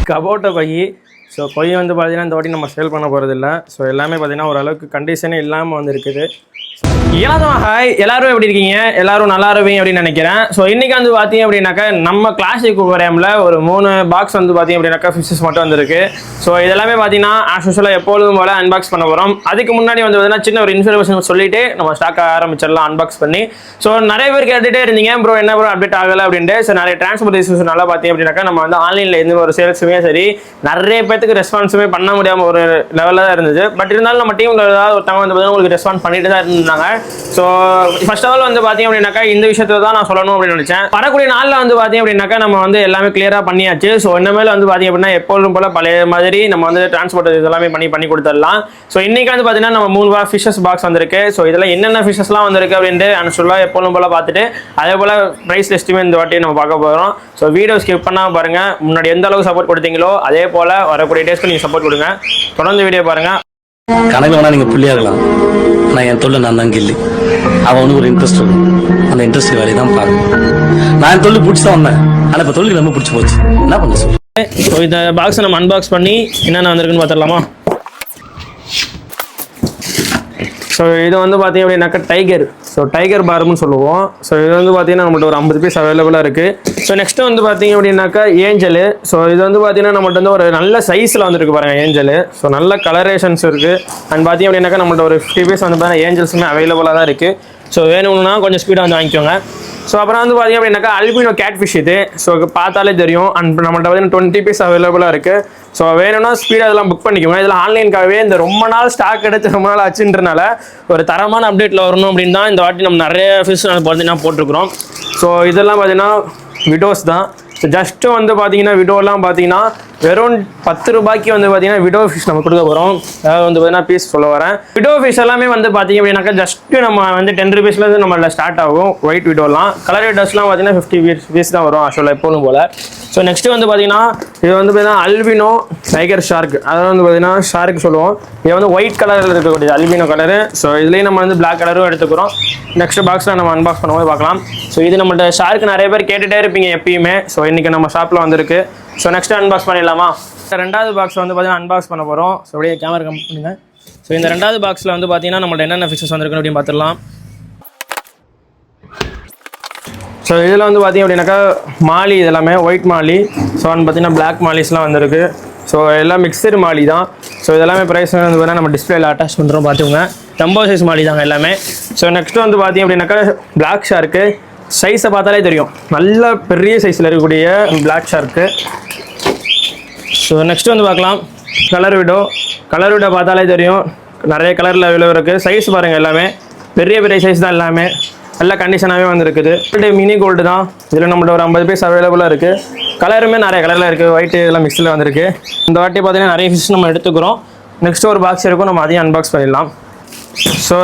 கபோட்டை கொய். ஸோ கொய் வந்து பார்த்தீங்கன்னா இந்த வாட்டி நம்ம சேல் பண்ண போகிறதில்ல. ஸோ எல்லாமே பார்த்தீங்கன்னா ஓரளவுக்கு கண்டிஷனே இல்லாமல் வந்து இருக்குது. ஹாய், எல்லாரும் எப்படி இருக்கீங்க? எல்லாரும் நல்லா இருப்பீங்க அப்படின்னு நினைக்கிறேன். ஸோ இன்னைக்கு வந்து பார்த்தீங்க அப்படின்னாக்கா நம்ம கிளாசிக் குக்கரேமில் ஒரு 3 பாக்ஸ் வந்து பார்த்தீங்க அப்படின்னாக்கா ஃபிஷஸ் மட்டும் வந்துருக்கு. ஸோ இதெல்லாமே பார்த்தீங்கன்னா ஆஸ் யூஷுவலாக எப்பொழுதும் போல அன்பாக்ஸ் பண்ண போகிறோம். அதுக்கு முன்னாடி வந்து பார்த்தீங்கன்னா சின்ன ஒரு இன்ஃபர்மேஷன் சொல்லிட்டு நம்ம ஸ்டாக் ஆரம்பிச்சிடலாம் அன்பாக்ஸ் பண்ணி. ஸோ நிறைய பேர் கேட்டுகிட்டே இருந்தீங்க, ப்ரோ என்ன ப்ரோ அப்டேட் ஆகலை அப்படின்ட்டு. ஸோ நிறைய டிரான்ஸ்போர்ட் இஷ்யூஸ் நல்லா பார்த்தீங்க அப்படின்னாக்கா நம்ம வந்து ஆன்லைனில் எந்த ஒரு சேல்ஸுமே சரி நிறைய பேருக்கு ரெஸ்பான்ஸுமே பண்ண முடியாமல் ஒரு லெவலில் தான் இருந்தது. பட் இருந்தாலும் நம்ம டீமில் ஏதாவது ஒருத்தவங்க வந்து பார்த்தீங்கன்னா உங்களுக்கு ரெஸ்பான்ஸ் பண்ணிட்டு தான் இருந்தாங்க. ஸோ ஃபர்ஸ்ட் ஆஃப் ஆல் வந்து பார்த்தீங்க அப்படின்னாக்கா இந்த விஷயத்தை தான் நான் சொல்லணும் அப்படின்னு நினச்சேன். வரக்கூடிய நாளில் வந்து பார்த்தீங்க அப்படின்னாக்கா நம்ம வந்து எல்லாமே கிளியராக பண்ணியாச்சு. ஸோ இனிமேல் வந்து பார்த்தீங்க அப்படின்னா எப்பொழுதும் போல பழைய மாதிரி நம்ம வந்து டிரான்ஸ்போர்ட் இதெல்லாமே பண்ணி கொடுத்துடலாம். ஸோ இன்னைக்கு வந்து பார்த்தீங்கன்னா நம்ம 3 ஃபிஷஸ் பாக்ஸ் வந்திருக்கு. ஸோ இதில் என்னென்ன ஃபிஷஸ்லாம் வந்திருக்கு அப்படின்ட்டு சொல்லலாம் எப்பொழுதும் போல பார்த்துட்டு அதே போல் ப்ரைஸ் லிஸ்ட்டுமே இந்த வாட்டி நம்ம பார்க்க போகிறோம். ஸோ வீடியோ ஸ்கிப் பண்ணாமல் பாருங்கள். முன்னாடி எந்த அளவுக்கு சப்போர்ட் கொடுத்தீங்களோ அதே போல் வரக்கூடிய டேஸ்க்கு நீங்கள் சப்போர்ட் கொடுங்க. தொடர்ந்து வீடியோ பாருங்கள். கனவு வேணா நீங்கள் புள்ளியாகலாம், நான் என் தொழில் நான் தான் கில்லி. அவனுக்கு ஒரு இன்ட்ரெஸ்ட் இருக்கும், அந்த இன்ட்ரெஸ்ட் வேலையை தான் பார்க்கணும். நான் என் தொழில் பிடிச்சி தான் வந்தேன், ஆனால் இப்போ தொழில் ரொம்ப பிடிச்சி போச்சு. என்ன பண்ண சொல்லு. ஸோ இந்த பாக்ஸை நம்ம அன்பாக்ஸ் பண்ணி என்னென்ன வந்திருக்குன்னு பார்த்துடலாமா? ஸோ இது வந்து பார்த்தீங்க அப்படின்னாக்கா டைகர். ஸோ டைகர் பார்னு சொல்லுவோம். ஸோ இது வந்து பார்த்தீங்கன்னா நம்மள்ட்ட ஒரு 50 பீஸ் அவைலபிளாக இருக்குது. ஸோ நெக்ஸ்ட்டு வந்து பார்த்தீங்க அப்படின்னாக்கா ஏஞ்சலு. ஸோ இது வந்து பார்த்தீங்கன்னா நம்மள்ட்ட வந்து ஒரு நல்ல சைஸில் வந்துருக்கு பாருங்கள் ஏஞ்சலு. ஸோ நல்ல கலரேஷன்ஸ் இருக்குது. அண்ட் பார்த்தீங்க அப்படின்னாக்கா நம்மள்ட்ட ஒரு 50 பீஸ் வந்து பார்த்தீங்கன்னா ஏஞ்சல்ஸுமே அவைலபிளாக தான் இருக்குது. ஸோ வேணும்னா கொஞ்சம் ஸ்பீடாக வந்து வாங்கிக்கோங்க. ஸோ அப்புறம் வந்து பார்த்தீங்க அப்படின்னாக்கா அல்பினோ கேட் ஃபிஷ் இது. ஸோ பார்த்தாலே தெரியும். அண்ட் நம்மள்ட்ட பார்த்தீங்கன்னா 20 பீஸ் அவைலபிளாக இருக்குது. ஸோ வேணும்னா ஸ்பீடாக இதெல்லாம் புக் பண்ணிக்கோங்க. இதில் ஆன்லைனுக்காகவே இந்த ரொம்ப நாள் ஸ்டாக் எடுத்து ரொம்ப நாள் ஆச்சுன்றனால ஒரு தரமான அப்டேட்டில் வரணும் அப்படின்னு தான் இந்த வாட்டி நம்ம நிறைய ஃபிஷ் பார்த்தீங்கன்னா போட்டிருக்கிறோம். ஸோ இதெல்லாம் பார்த்தீங்கன்னா விடோஸ் தான். ஸோ ஜஸ்ட்டு வந்து பார்த்தீங்கன்னா விடோலாம் பார்த்தீங்கன்னா வெறும் 10 ரூபாய்க்கு வந்து பார்த்தீங்கன்னா விடோ ஃபிஷ் நம்ம கொடுக்க போகிறோம். அதாவது வந்து பார்த்தீங்கன்னா பீஸ் சொல்ல வரேன். விடோ ஃபிஷ் எல்லாமே வந்து பார்த்தீங்க அப்படின்னாக்கா ஜஸ்ட்டு நம்ம வந்து 10 ரூபீஸ்லேருந்து நம்மள ஸ்டார்ட் ஆகும். ஒயிட் விடோலாம். கலர் விடோஸ்லாம் பார்த்தீங்கன்னா 50 பீஸ் தான் வரும் ஆக்சுவலாக எப்போதும் போல். ஸோ நெக்ஸ்ட்டு வந்து பார்த்தீங்கன்னா இது வந்து பார்த்தீங்கன்னா அல்பினோ டைகர் ஷார்க். அதாவது வந்து பார்த்தீங்கன்னா ஷார்க் சொல்லுவோம். இது வந்து ஒயிட் கலரில் இருக்கக்கூடியது அல்பினோ கலரு. ஸோ இதுலேயும் நம்ம வந்து பிளாக் கலரும் எடுத்துக்கிறோம். நெக்ஸ்ட் பாக்ஸில் நம்ம அன்பாக்ஸ் பண்ணும்போது பார்க்கலாம். ஸோ இது நம்மள்ட்ட ஷார்க் நிறைய பேர் கேட்டுகிட்டே இருப்பீங்க எப்பயுமே. ஸோ இன்றைக்கி நம்ம ஷாப்பில் வந்திருக்கு. ஸோ நெக்ஸ்ட் அன்பாக்ஸ் பண்ணிடலாமா? ரெண்டாவது பாக்ஸ் வந்து பார்த்தீங்கன்னா அன்பாக்ஸ் பண்ண போகிறோம். ஸோ அப்படியே கேமரா கம் பண்ணுங்க. ஸோ இந்த ரெண்டாவது பாக்ஸில் வந்து பார்த்தீங்கன்னா நம்மள்ட்ட என்னென்ன ஃபிஷஸ் வந்திருக்குன்னு அப்படின்னு பார்த்துடலாம். ஸோ இதில் வந்து பார்த்தீங்க அப்படின்னாக்கா மாலி இதெல்லாமே ஒயிட் மாலி. ஸோ வந்து பார்த்தீங்கன்னா பிளாக் மாலிஸ்லாம் வந்திருக்கு. ஸோ எல்லாம் மிக்சடு மாலி தான். ஸோ இதெல்லாமே ப்ரைஸ் வந்து பார்த்தீங்கன்னா நம்ம டிஸ்பிளேல அட்டாச் பண்ணுறோம் பார்த்துக்கோங்க. டம்போ சைஸ் மாலி தாங்க எல்லாமே. ஸோ நெக்ஸ்ட்டு வந்து பார்த்தீங்க அப்படின்னாக்கா பிளாக் ஷார்க்கு. சைஸை பார்த்தாலே தெரியும், நல்ல பெரிய சைஸில் இருக்கக்கூடிய பிளாக் ஷார்க்கு. ஸோ நெக்ஸ்ட் வந்து பார்க்கலாம் கலர் விடோ. கலர் விடோ பார்த்தாலே தெரியும், நிறைய கலரில் அவைலபிள் இருக்குது. சைஸ் பாருங்கள் எல்லாமே பெரிய பெரிய சைஸ் தான். எல்லாமே நல்ல கண்டிஷனாகவே வந்துருக்குது. மினி கோல்டு தான். இதில் நம்மள்ட்ட ஒரு 50 பீஸ் அவைலபிளாக இருக்குது. கலருமே நிறைய கலரில் இருக்குது. ஒயிட்டு இதெல்லாம் மிக்ஸில் வந்திருக்கு. இந்த வாட்டி பார்த்தீங்கன்னா நிறைய ஃபிஷ் நம்ம எடுத்துக்கிறோம். நெக்ஸ்ட் ஒரு பாக்ஸ் இருக்கும், நம்ம அதையும் அன்பாக்ஸ் பண்ணிடலாம். ஸோ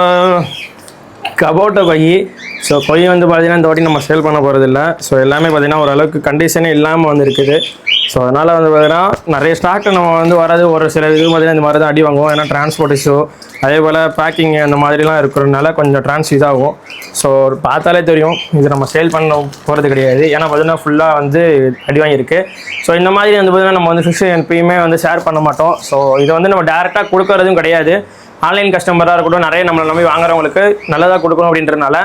கபோட்டை கொய். ஸோ கொய் வந்து பார்த்தீங்கன்னா இந்த வாட்டி நம்ம சேல் பண்ண போகிறதில்ல. ஸோ எல்லாமே பார்த்தீங்கன்னா ஓரளவுக்கு கண்டிஷனே இல்லாமல் வந்து இருக்குது. ஸோ அதனால் வந்து பார்த்தீங்கன்னா நிறைய ஸ்டாக் நம்ம வந்து வராது. ஒரு சில இது பார்த்தீங்கன்னா இந்த மாதிரி தான் அடி வாங்குவோம். ஏன்னா டிரான்ஸ்போர்ட் இஷ்யூ அதே போல் பேக்கிங் அந்த மாதிரிலாம் இருக்கிறதுனால கொஞ்சம் இதாகும். ஸோ பார்த்தாலே தெரியும் இது நம்ம சேல் பண்ண போகிறது கிடையாது. ஏன்னா பார்த்தீங்கன்னா ஃபுல்லாக வந்து அடி வாங்கியிருக்கு. ஸோ இந்த மாதிரி வந்து பார்த்தீங்கன்னா நம்ம வந்து ஃபிஷ் எப்பயுமே வந்து ஷேர் பண்ண மாட்டோம். ஸோ இதை வந்து நம்ம டேரெக்டாக கொடுக்கறதும் கிடையாது. ஆன்லைன் கஸ்டமராக இருக்கட்டும், நிறைய நம்மளை நம்பி வாங்குறவங்களுக்கு நல்லதாக கொடுக்கணும் அப்படின்றனால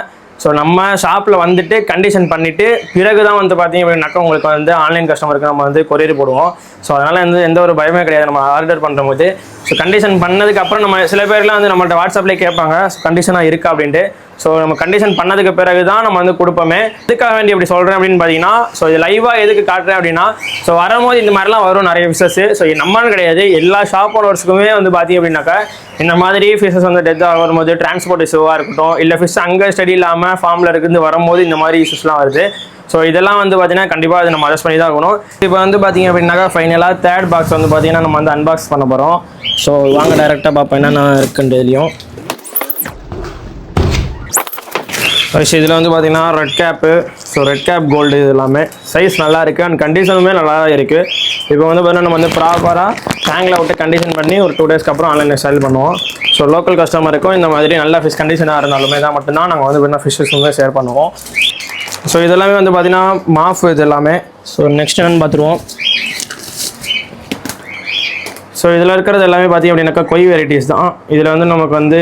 ஸோ நம்ம ஷாப்பில் வந்துட்டு கண்டிஷன் பண்ணிவிட்டு பிறகு தான் வந்து பார்த்தீங்க அப்படின்னாக்கா உங்களுக்கு வந்து ஆன்லைன் கஸ்டமருக்கு நம்ம வந்து கொரியர் போடுவோம். ஸோ அதனால் வந்து எந்த ஒரு பயமே கிடையாது நம்ம ஆர்டர் பண்ணும்போது. ஸோ கண்டிஷன் பண்ணதுக்கப்புறம் நம்ம சில பேர்லாம் வந்து நம்மள்ட்ட வாட்ஸ்அப்லேயே கேட்பாங்க கண்டிஷனாக இருக்கா அப்படின்ட்டு. ஸோ நம்ம கண்டிஷன் பண்ணதுக்கு பிறகு தான் நம்ம வந்து கொடுப்போமே. எதுக்காக வேண்டி எப்படி சொல்கிறேன் அப்படின்னு பார்த்தீங்கன்னா, ஸோ இது லைவாக எதுக்கு காட்டுறேன் அப்படின்னா, ஸோ வரும்போது இந்த மாதிரிலாம் வரும் நிறைய ஃபிஷஸ்ஸு. ஸோ நம்மன்னு கிடையாது, எல்லா ஷாப் ஓனர்ஸுக்குமே வந்து பார்த்தீங்க அப்படின்னாக்கா இந்த மாதிரி ஃபிஷஸ் வந்து டெத்தாக வரும்போது டிரான்ஸ்போர்ட் இஷ்யூவாக இருக்கட்டும், இல்லை ஃபிஷ் அங்கே ஸ்டடி இல்லாமல் ஃபார்மில் இருக்குது வரும்போது இந்த மாதிரி இஷ்யூஸ்லாம் வருது. ஸோ இதெல்லாம் வந்து பார்த்தீங்கன்னா கண்டிப்பாக அதை நம்ம அட்ஜஸ்ட் பண்ணி தான் ஆகணும். இப்போ வந்து பார்த்தீங்க அப்படின்னாக்கா ஃபைனலாக தேர்ட் பாக்ஸ் வந்து பார்த்தீங்கன்னா நம்ம வந்து அன்பாக்ஸ் பண்ண போகிறோம். ஸோ வாங்க டைரெக்டாக பார்ப்போம் என்னென்ன இருக்குன்னு இதுலேயும். இதில் வந்து பார்த்தீங்கன்னா red cap. So red cap gold இது எல்லாமே சைஸ் நல்லா இருக்குது அண்ட் கண்டிஷனுமே நல்லா தான் இருக்குது. இப்போ வந்து பார்த்தீங்கன்னா நம்ம வந்து ப்ராப்பராக டேங்கில் விட்டு கண்டிஷன் பண்ணி ஒரு 2 டேஸ்க்கு அப்புறம் ஆன்லைனில் சேல் பண்ணுவோம். ஸோ லோக்கல் கஸ்டமருக்கும் இந்த மாதிரி நல்ல ஃபிஷ் கண்டிஷனாக இருந்தாலுமே தான் மட்டும்தான் நாங்கள் வந்து பார்த்தீங்கன்னா ஃபிஷ்ஷஸ் வந்து ஷேர் பண்ணுவோம். ஸோ இதெல்லாமே வந்து பார்த்தீங்கன்னா மாஃப் இது எல்லாமே. ஸோ நெக்ஸ்ட் என்னன்னு பார்த்துருவோம். ஸோ இதில் இருக்கிறது எல்லாமே பார்த்திங்க அப்படின்னாக்கா கொய் வெரைட்டிஸ் தான். இதில் வந்து நமக்கு வந்து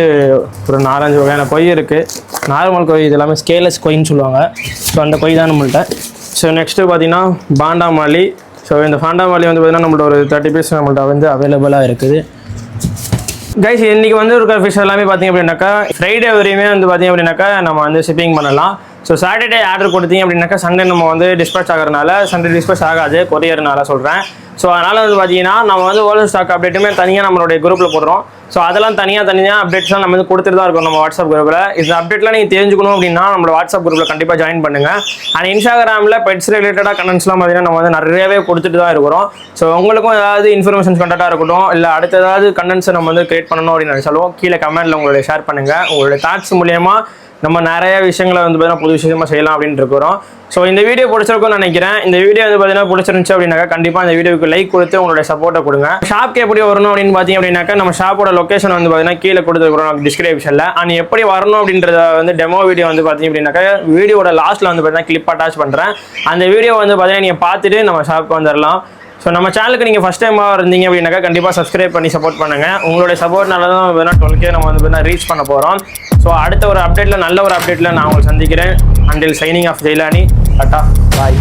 ஒரு 4-5 வகையான கொய் இருக்குது. நார்மல் கொய் இது எல்லாமே ஸ்கேலஸ் கொயின்னு சொல்லுவாங்க. ஸோ அந்த கொய் தான் நம்மள்ட்ட. ஸோ நெக்ஸ்ட்டு பார்த்திங்கன்னா பாண்டா மாலி. ஸோ இந்த பாண்டா மாலி வந்து பார்த்திங்கன்னா நம்மள்ட்ட ஒரு 30 பீஸ் நம்மள்ட்ட வந்து அவைலபிளாக இருக்குது. கைஸ் இன்றைக்கி வந்து இருக்கிற ஃபிஷ் எல்லாமே பார்த்திங்க அப்படின்னாக்கா ஃப்ரைடே வரையுமே வந்து பார்த்திங்க அப்படின்னாக்கா நம்ம வந்து ஷிப்பிங் பண்ணலாம். ஸோ சாட்டர்டே ஆர்டர் கொடுத்தீங்க அப்படின்னாக்கா சண்டே நம்ம வந்து டிஸ்பேச் ஆகிறதுனால, சண்டே டிஸ்பேச் ஆகாது கொரியர்னால சொல்கிறேன். ஸோ அதனால் வந்து பார்த்தீங்கன்னா நம்ம வந்து ஓல்டு ஸ்டாக் அப்டேட்டுமே தனியாக நம்மளுடைய குரூப்பில் போடுறோம். ஸோ அதெல்லாம் தனியாக அப்டேட்ஸ்லாம் நம்ம வந்து கொடுத்துட்டு தான் இருக்கோம் நம்ம வாட்ஸ்அப் குரூப்பில். இந்த அப்டேட்லாம் நீங்கள் தெரிஞ்சுக்கணும் அப்படின்னா நம்மளோட வாட்ஸ்அப் குரூப்பில் கண்டிப்பாக ஜாயின் பண்ணுங்கள். அண்ட் இன்ஸ்டாகிராமில் பெட்ஸ் ரிலேட்டடாக கண்டென்ட்ஸ்லாம் பார்த்தீங்கன்னா நம்ம வந்து நிறையவே கொடுத்துட்டு தான் இருக்கிறோம். ஸோ உங்களுக்கும் ஏதாவது இன்ஃபர்மேஷன்ஸ் கண்டெக்டாக இருக்கட்டும், இல்லை அடுத்த ஏதாவது கண்டென்ட்ஸை நம்ம வந்து கிரியேட் பண்ணணும் அப்படின்னு நினைச்சாலும் கீழே கமெண்ட்டில் உங்களுடைய ஷேர் பண்ணுங்கள். உங்களுடைய தாட்ஸ் மூலியமா நம்ம நிறைய விஷயங்களை வந்து பார்த்தீங்கன்னா புது விஷயமா செய்யலாம் அப்படின்ட்டு இருக்கிறோம். ஸோ இந்த வீடியோ பிடிச்சிருக்கும்னு நினைக்கிறேன். இந்த வீடியோ வந்து பார்த்தீங்கன்னா பிடிச்சிருந்துச்சு அப்படின்னாக்கா கண்டிப்பாக இந்த வீடியோக்கு லைக் கொடுத்து உங்களுடைய சப்போர்ட்டை கொடுங்க. ஷாப்க்கு எப்படி வரணும் அப்படின்னு பார்த்தீங்க அப்படின்னாக்கா நம்ம ஷாப்போட லொக்கேஷன் வந்து பார்த்தீங்கன்னா கீழே கொடுத்துருக்குறோம் டிஸ்கிரிப்ஷனில். அண்ட் எப்படி வரணும் அப்படின்றத வந்து டெமோ வீடியோ வந்து பார்த்தீங்க அப்படின்னாக்கா வீடியோட லாஸ்ட்டில் வந்து பார்த்தீங்கன்னா கிளிப் அட்டாச் பண்ணுறேன். அந்த வீடியோ வந்து பார்த்தீங்கன்னா நீங்கள் பார்த்துட்டு நம்ம ஷாப்புக்கு வந்துடலாம். ஸோ நம்ம சேனலுக்கு நீங்கள் ஃபஸ்ட் டைமாக இருந்தீங்க அப்படின்னாக்கா கண்டிப்பாக சப்ஸ்கிரைப் பண்ணி சப்போர்ட் பண்ணுங்கள். உங்களுடைய சப்போர்ட்னால தான் வேணா 12K நம்ம வந்து ரீச் பண்ண போகிறோம். ஸோ அடுத்த ஒரு அப்டேட்டில் நல்ல ஒரு அப்டேட்டில் நான் உங்களை சந்திக்கிறேன். Until signing off Jailani. டாடா பாய்.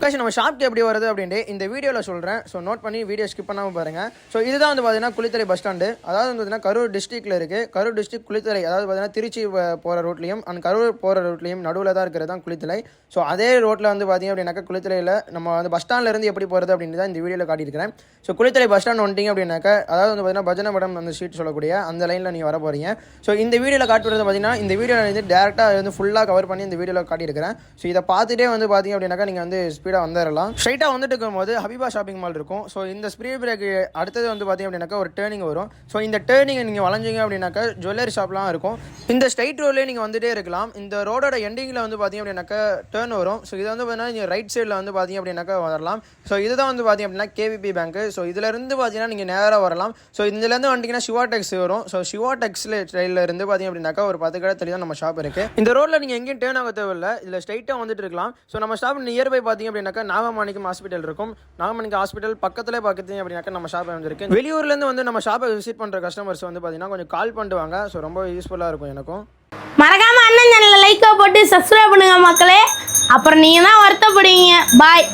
காசு நம்ம ஷாப்க்கு எப்படி வருது அப்படின்ட்டு இந்த வீடியோவில் சொல்கிறேன். ஸோ நோட் பண்ணி வீடியோ ஸ்கிப் பண்ணாமல் பாருங்கள். ஸோ இதுதான் வந்து பார்த்தீங்கன்னா குளித்தலை பஸ் ஸ்டாண்டு. அதாவது வந்து பார்த்தீங்கன்னா கரூர் டிஸ்ட்ரிக்ட்டில் இருக்குது. கரூர் டிஸ்ட்ரிக்ட் குளித்தலை, அதாவது பார்த்தீங்கன்னா திருச்சி போகிற ரூட்லையும் அண்ட் கரூர் போகிற ரூட்லையும் நடுவில் தான் இருக்கிறது தான் குளித்தலை. ஸோ அதே ரோட்டில் வந்து பார்த்தீங்க அப்படின்னாக்கா குளித்தலையில் நம்ம வந்து பஸ் ஸ்டாண்ட்லேருந்து எப்படி போகிறது அப்படின்னு தான் இந்த வீடியோவில் காட்டியிருக்கிறேன். ஸோ குளித்தலை பஸ் ஸ்டாண்ட் வந்துட்டிங்க அப்படின்னாக்கா, அதாவது வந்து பார்த்தீங்கன்னா பஜனை மடம் அந்த ஸ்ட்ரீட் சொல்லக்கூடிய அந்த லைனில் நீங்கள் வர போகிறீங்க. ஸோ இந்த வீடியோவில் காட்டுறது பார்த்தீங்கன்னா இந்த வீடியோவில் வந்து டேரெக்டாக வந்து ஃபுல்லாக கவர் பண்ணி இந்த வீடியோவில் காட்டியிருக்கிறேன். ஸோ இதை பார்த்துட்டே வந்து பார்த்தீங்க அப்படின்னாக்கா நீங்கள் வந்து ஸ்பீடாக வந்துடலாம். ஸ்ட்ரைட்டாக வந்துட்டு இருக்கும்போது ஹபிபா ஷாப்பிங் மால் இருக்கும். ஸோ இந்த ஸ்பீட் பிரேக் அடுத்தது வந்து பார்த்தீங்க அப்படின்னாக்கா ஒரு டேர்னிங் வரும். ஸோ இந்த டேர்னிங் நீங்கள் வளைஞ்சிங்க அப்படின்னாக்கா ஜுவல்லரி ஷாப்லாம் இருக்கும். இந்த ஸ்ட்ரைட் ரோட்லேயே நீங்கள் வந்துட்டே இருக்கலாம். இந்த ரோடோட எண்டிங்கில் வந்து பார்த்தீங்க அப்படின்னாக்கா டேர்ன் வரும். ஸோ இது வந்து பார்த்தீங்கன்னா நீங்கள் ரைட் சைடில் வந்து பார்த்தீங்க அப்படின்னாக்கா வரலாம். ஸோ இதுதான் வந்து பார்த்தீங்க அப்படின்னா கேவிபி பேங்க். ஸோ இதிலேருந்து பார்த்தீங்கன்னா நீங்கள் நேராக வரலாம். ஸோ இதுலேருந்து வந்துட்டிங்கன்னா சிவா டெக்ஸ் வரும். ஸோ சிவா டெக்ஸில் சைடில் இருந்து பார்த்தீங்க அப்படின்னாக்கா ஒரு 10 கடை தள்ளி தான் நம்ம ஷாப் இருக்குது. இந்த ரோட்டில் நீங்கள் எங்கேயும் டேர்ன் ஆக தேவையில்லை. இதில் ஸ்ட்ரைட்டாக வந்துட்டு இருக்கலாம். ஸோ நம்ம ஷாப் நியர்பை பார்த்தீங்க அப்படின்னாக்கா நாகமாணிக்கம் ஹாஸ்பிட்டல் இருக்கும். நாகமாணிக்கம் ஹாஸ்பிட்டல் பக்கத்தில் பார்த்தீங்க அப்படின்னாக்கா நம்ம ஷாப் வந்துருக்கு. வெளியூர்லேருந்து வந்து நம்ம ஷாப்பை விசிட் பண்ணுற கஸ்டமர்ஸ் வந்து பார்த்தீங்கன்னா கொஞ்சம் கால் பண்ணுவாங்க. ஸோ ரொம்ப யூஸ்ஃபுல்லாக இருக்கும் எனக்கும். மறக்காம அண்ணன் சேனலில் லைக்கை போட்டு சப்ஸ்கிரைப் பண்ணுங்க மக்களே. அப்புறம் நீங்கள் தான் வருத்தப்படுவீங்க. பாய்.